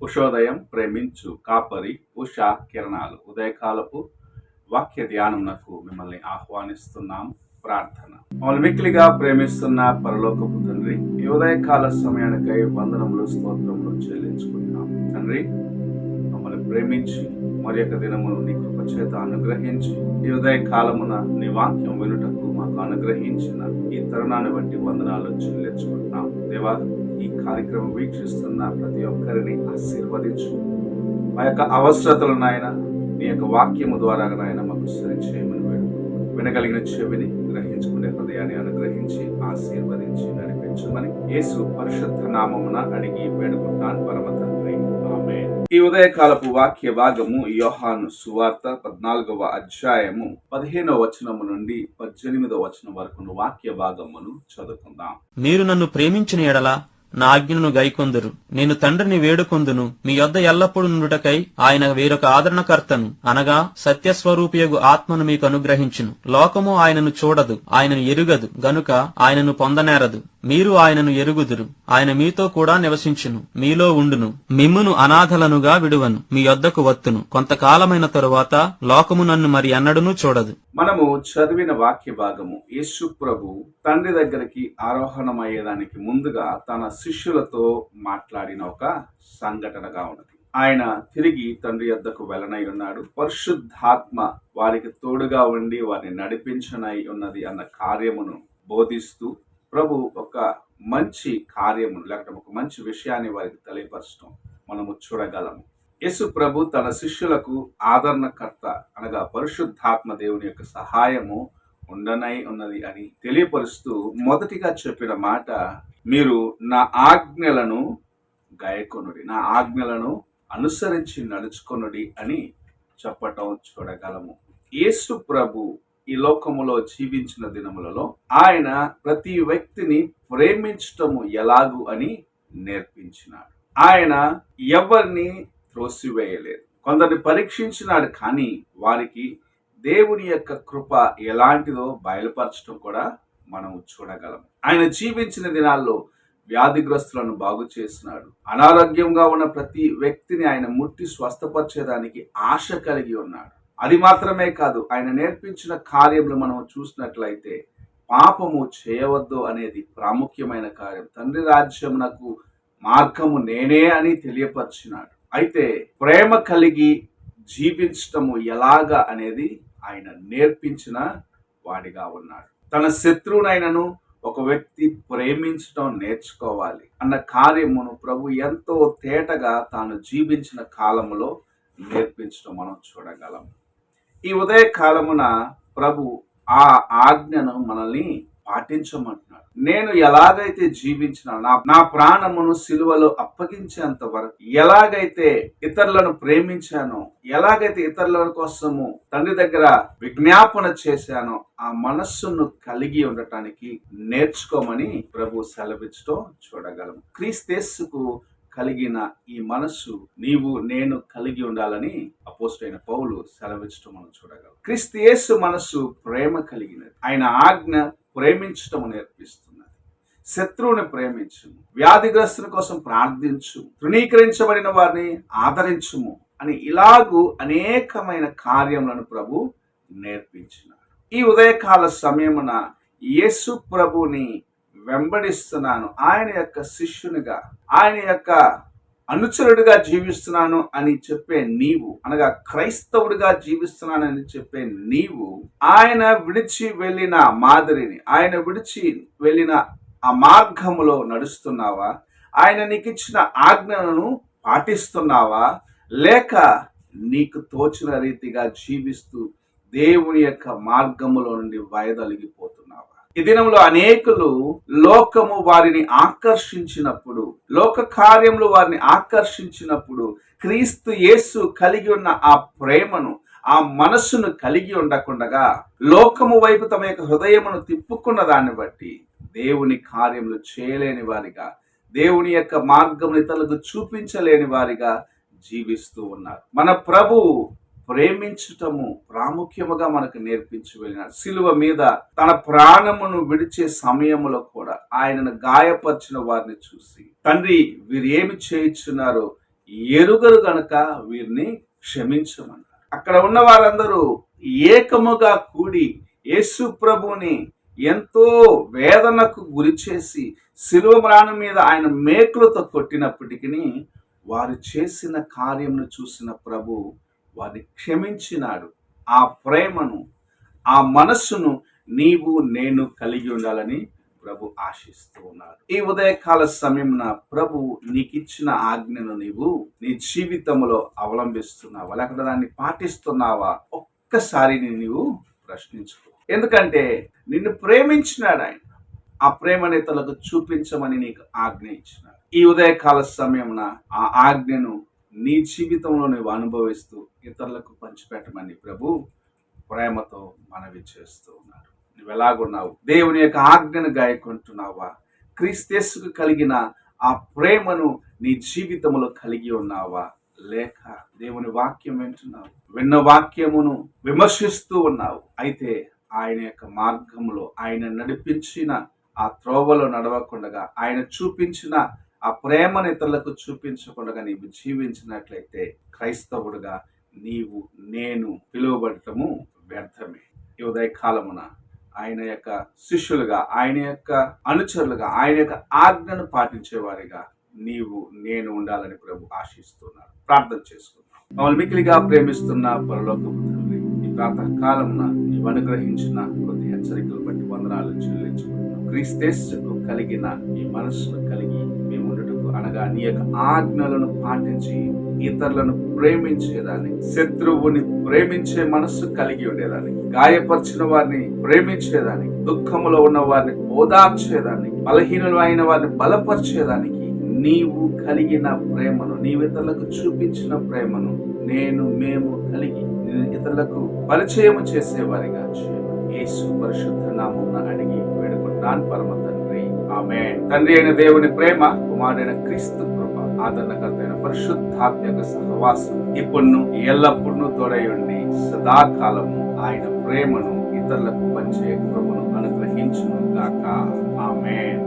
ఉషోదయం ప్రేమించు కాపరి ఉషా కిరణాలు ఉదయకాలపు వాక్య ధ్యానమునకు మిమ్మల్ని ఆహ్వానిస్తున్నాం. ప్రార్థన. మమ్మల్ని మిక్కిలిగా ప్రేమిస్తున్న పరలోకపు తండ్రి, ఈ ఉదయకాల సమయానికై వందనములు స్తోత్రములు చెల్లించుకుంటున్నాం. తండ్రి, మమ్మల్ని ప్రేమించి మరి యొక్క దినమును నీ కృప చేత అనుగ్రహించి ఈ ఉదయ కాలమున నీ వాక్యం వినుటకు మాకు అనుగ్రహించిన ఈ తరుణాన్ని బట్టి వందనాలు చెల్లించుకుంటున్నాం. దేవా, ఈ కార్యక్రమం వీక్షిస్తున్న ప్రతి ఒక్కరిని ఆశీర్వదించు. మా యొక్క అవసరతలు నాయన నీ యొక్క వాక్యము ద్వారా నాయన మాకు సరిచేయమని వినగలిగిన చెవిని గ్రహించుకునే హృదయాన్ని అనుగ్రహించి ఆశీర్వదించి నడిపించమని యేసు పరిశుద్ధ నామమున అడిగి వేడుకుంటాను పరమ తండ్రి, ఆమేన్. ఈ ఉదయకాలపు వాక్య భాగము యోహాను సువార్త 14వ అధ్యాయము 15వ వచనము నుండి 18వ వచనం వరకు వాక్య భాగమును చదువుకుందాం. మీరు నన్ను ప్రేమించిన ఎడల నా ఆజ్ఞను గైకొందురు. నేను తండ్రిని వేడుకొందును, మీ యొద్ద ఎల్లప్పుడూ నుండుటకై ఆయన వేరొక ఆదరణకర్తను అనగా సత్యస్వరూపియగు ఆత్మను మీకు అనుగ్రహించును. లోకము ఆయనను చూడదు, ఆయనను ఎరుగదు గనుక ఆయనను పొందనేరదు. మీరు ఆయనను ఎరుగుదురు. ఆయన మీతో కూడా నివసించును, మీలో ఉండును. మిమ్మును అనాథలనుగా విడువను, మీ యొద్దకు వత్తును. కొంతకాలమైన తరువాత లోకము నన్ను మరి ఎన్నడూనూ చూడదు. మనము చదివిన వాక్య భాగము యేసు ప్రభు తండ్రి దగ్గరికి ఆరోహణమయ్యేదానికి ముందుగా తన శిష్యులతో మాట్లాడిన ఒక సంఘటనగా ఉన్నది. ఆయన తిరిగి తండ్రి యొద్దకు వెళ్ళనై ఉన్నాడు. పరిశుద్ధాత్మ వారికి తోడుగా ఉండి వారిని నడిపించనై ఉన్నది అన్న కార్యమును బోధిస్తూ ప్రభు ఒక మంచి కార్యమును లేకపోతే ఒక మంచి విషయాన్ని వారికి తెలియపరచడం మనము చూడగలము. యేసు ప్రభు తన శిష్యులకు ఆదరణకర్త అనగా పరిశుద్ధాత్మ దేవుని యొక్క సహాయము ఉండనై ఉన్నది అని తెలియపరుస్తూ మొదటిగా చెప్పిన మాట, మీరు నా ఆజ్ఞలను గాయకొనుడి, నా ఆజ్ఞలను అనుసరించి నడుచుకొనుడి అని చెప్పటం చూడగలము. యేసు ప్రభు ఈ లోకములో జీవించిన దినములలో ఆయన ప్రతి వ్యక్తిని ప్రేమించటము ఎలాగు అని నేర్పించినాడు. ఆయన ఎవరిని త్రోసివేయలేదు. కొందరిని పరీక్షించినాడు, కానీ వారికి దేవుని యొక్క కృప ఎలాంటిదో బయలుపరచడం కూడా మనం చూడగలం. ఆయన జీవించిన దినాల్లో వ్యాధిగ్రస్తులను బాగు చేసినాడు. అనారోగ్యంగా ఉన్న ప్రతి వ్యక్తిని ఆయన ముట్టి స్వస్థపరిచేదానికి ఆశ కలిగి ఉన్నాడు. అది మాత్రమే కాదు, ఆయన నేర్పించిన కార్యములు మనం చూసినట్లయితే పాపము చేయవద్దు అనేది ప్రాముఖ్యమైన కార్యం. తండ్రి రాజ్యమునకు మార్గము నేనే అని తెలియపరిచినాడు. అయితే ప్రేమ కలిగి జీవించటము ఎలాగా అనేది ఆయన నేర్పించిన వాడిగా ఉన్నాడు. తన శత్రువునైనను ఒక వ్యక్తి ప్రేమించటం నేర్చుకోవాలి అన్న కార్యమును ప్రభు ఎంతో తేటగా తాను జీవించిన కాలములో నేర్పించడం మనం చూడగలం. ఈ ఉదయ కాలమున ప్రభు ఆ ఆజ్ఞను మనల్ని పాటించమంటున్నాడు. నేను ఎలాగైతే జీవించిన నా ప్రాణమును సిలువలో అప్పగించేంత వరకు, ఎలాగైతే ఇతరులను ప్రేమించానో, ఎలాగైతే ఇతరుల కోసము తండ్రి దగ్గర విజ్ఞాపన చేశానో, ఆ మనస్సును కలిగి ఉండటానికి నేర్చుకోమని ప్రభు సెలవిచ్చటం చూడగలము. క్రీస్తేసుకు కలిగిన ఈ మనస్సు నీవు నేను కలిగి ఉండాలని అపోస్తలుడైన పౌలు సెలవిచ్చటం మనం చూడగలం. క్రీస్తు యేసు మనస్సు ప్రేమ కలిగినది. ఆయన ఆజ్ఞ ప్రేమించటం నేర్పిస్తున్నది. శత్రువుని ప్రేమించుము, వ్యాధిగ్రస్తుల కోసం ప్రార్థించు, తృణీకరించబడిన వారిని ఆదరించుము అని ఇలాగూ అనేకమైన కార్యములను ప్రభు నేర్పించినాడు. ఈ ఉదయకాల సమయమున యేసు ప్రభుని వెంబడిస్తున్నాను, ఆయన యొక్క శిష్యునిగా, ఆయన యొక్క అనుచరుడిగా జీవిస్తున్నాను అని చెప్పే నీవు, అనగా క్రైస్తవుడిగా జీవిస్తున్నానని చెప్పే నీవు, ఆయన విడిచి వెళ్ళిన మాదిరిని, ఆయన విడిచి వెళ్ళిన ఆ మార్గములో నడుస్తున్నావా? ఆయన నీకు ఇచ్చిన ఆజ్ఞలను పాటిస్తున్నావా? లేక నీకు తోచిన రీతిగా జీవిస్తూ దేవుని యొక్క మార్గములో నుండి వైదొలిగిపోతున్నావా? ఈ దినంలో అనేకులు లోకము వారిని ఆకర్షించినప్పుడు, లోక కార్యములు వారిని ఆకర్షించినప్పుడు క్రీస్తు యేసు కలిగి ఉన్న ఆ ప్రేమను, ఆ మనస్సును కలిగి ఉండకుండగా లోకము వైపు తమ యొక్క హృదయమును తిప్పుకున్న దాన్ని బట్టి దేవుని కార్యములు చేయలేని వారిగా, దేవుని యొక్క మార్గమును ఇతరులకు చూపించలేని వారిగా జీవిస్తూ ఉన్నారు. మన ప్రభువు ప్రేమించటము ప్రాముఖ్యముగా మనకు నేర్పించి వెళ్ళినాడు. సిలువ మీద తన ప్రాణమును విడిచే సమయంలో కూడా ఆయనను గాయపరిచిన వారిని చూసి, తండ్రి వీరు ఏమి చేయుచున్నారో ఎరుగరు గనుక వీరిని క్షమించమన్నారు. అక్కడ ఉన్న వారందరూ ఏకముగా కూడి యేసు ప్రభుని ఎంతో వేదనకు గురి చేసి శిలువ మ్రాను మీద ఆయన మేకులతో కొట్టినప్పటికీ వారు చేసిన కార్యమును చూసిన ప్రభు వారిని క్షమించినాడు. ఆ ప్రేమను, ఆ మనస్సును నీవు నేను కలిగి ఉండాలని ప్రభు ఆశిస్తూ ఉన్నాడు. ఈ ఉదయకాల సమయమున ప్రభు నీకిచ్చిన ఆజ్ఞను నీవు నీ జీవితంలో అవలంబిస్తున్నావా, లేకపోతే దాన్ని పాటిస్తున్నావా? ఒక్కసారి నీవు ప్రశ్నించుకో. ఎందుకంటే నిన్ను ప్రేమించినాడు ఆయన. ఆ ప్రేమని ఇతరులకు చూపించమని నీకు ఆజ్ఞ ఇచ్చినాడు. ఈ ఉదయకాల సమయమున ఆ ఆజ్ఞను నీ జీవితంలో నువ్వు అనుభవిస్తూ ఇతరులకు పంచిపెట్టమని ప్రభు ప్రేమతో మనవి చేస్తూ ఉన్నాడు. నువ్వు ఎలాగున్నావు? దేవుని యొక్క ఆజ్ఞను గాయకుంటున్నావా? క్రీస్తేసుకు కలిగిన ఆ ప్రేమను నీ జీవితంలో కలిగి ఉన్నావా? లేక దేవుని వాక్యం వింటున్నావు, విన్న వాక్యమును విమర్శిస్తూ ఉన్నావు, అయితే ఆయన యొక్క మార్గంలో ఆయన నడిపించిన ఆ త్రోవలో నడవకుండా ఆయన చూపించిన ఆ ప్రేమను ఇతరులకు చూపించకుండా నీవు జీవించినట్లయితే క్రైస్తవుడుగా నీవు నేను పిలువబడటము వ్యర్థమే. ఈ ఉదయకాలమున ఆయన యొక్క శిష్యులుగా, ఆయన యొక్క అనుచరులుగా, ఆయన యొక్క ఆజ్ఞను పాటించేవారిగా నీవు నేను ఉండాలని ప్రభు ఆశిస్తున్నాడు. ప్రార్థన చేసుకున్నాం. మమ్మల్ని మిక్కిలిగా ప్రేమిస్తున్న పరలోకపు తండ్రి, ఈ ప్రాతః కాలమున నీవు అనుగ్రహించిన కొద్ది హెచ్చరికలు బట్టి వందనాలు చెల్లించుకుంటున్నాం. క్రీస్తేసుకు కలిగిన ఈ మనస్సును కలిగి మేము ఉండటకు, అనగా నీ యొక్క ఆజ్ఞలను పాటించి ఇతరులను ప్రేమించేదానికి, శత్రువుని ప్రేమించే మనస్సు కలిగి ఉండేదానికి, గాయపరిచిన వారిని ప్రేమించేదానికి, దుఃఖములో ఉన్న వారిని ఓదార్చేదానికి, బలహీనులు అయిన వారిని బలపరిచేదానికి నీవు కలిగిన ప్రేమను, నీవు ఇతరులకు చూపించిన ప్రేమను మేము కలిగి ఇతరులకు పరిచయం చేసేవారిగా యేసు పరిశుద్ధ నామమున అడిగి వేడుకుంటాను పరమ తండ్రి, ఆమేన్. తండ్రి అయిన దేవుని ప్రేమ, కుమారుడైన క్రీస్తు కృప, ఆదరణకర్తైన పరిశుద్ధాత్మ యొక్క సహవాసం ఇప్పుడు ఎల్లప్పుడూ తోడై ఉండి సదాకాలము ఆయన ప్రేమను ఇతరులకు పంచే కృపను అనుగ్రహించును గాక. ఆమేన్.